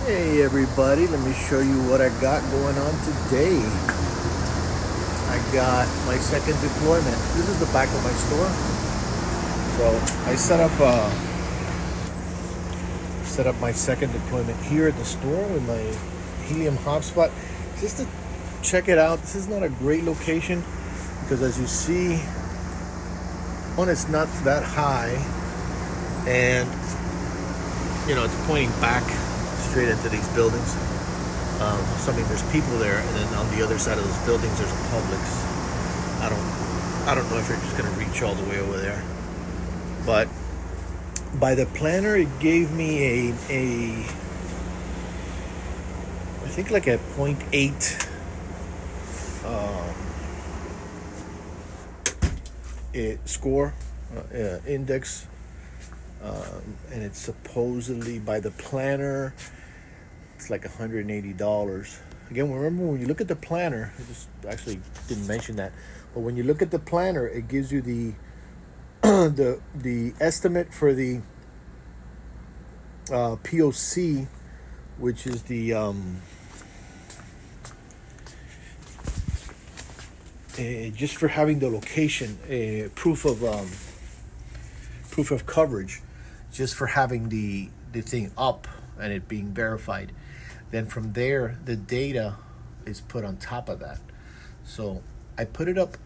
Hey everybody, let me show you what I got going on today. I got my second deployment. This is the back of my store. So I set up my second deployment here at the store with my Helium Hotspot just to check it out. This is not a great location because as you see, one, it's not that high, and it's pointing back straight into these buildings. So I mean, there's people there, and then on the other side of those buildings, there's a Publix. I don't know if you're just gonna reach all the way over there, but by the planner, it gave me I think like a .8 score index, and it's supposedly by the planner. It's like $180. Again, remember when you look at the planner, I just actually didn't mention that, but when you look at the planner, it gives you the the estimate for the POC, which is the just for having the location proof of coverage, just for having the thing up and it being verified. Then from there, the data is put on top of that. So I put it up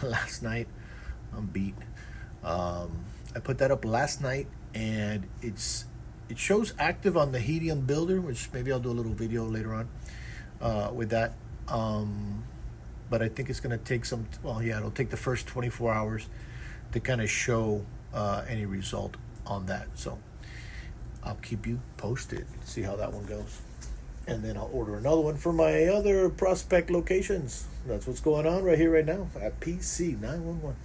last night. I'm beat. I put that up last night, and it shows active on the Helium Builder, which maybe I'll do a little video later on with that. But I think it's going to take it'll take the first 24 hours to kind of show any result on that. So I'll keep you posted, see how that one goes. And then I'll order another one for my other prospect locations. That's what's going on right here, right now at PC 911.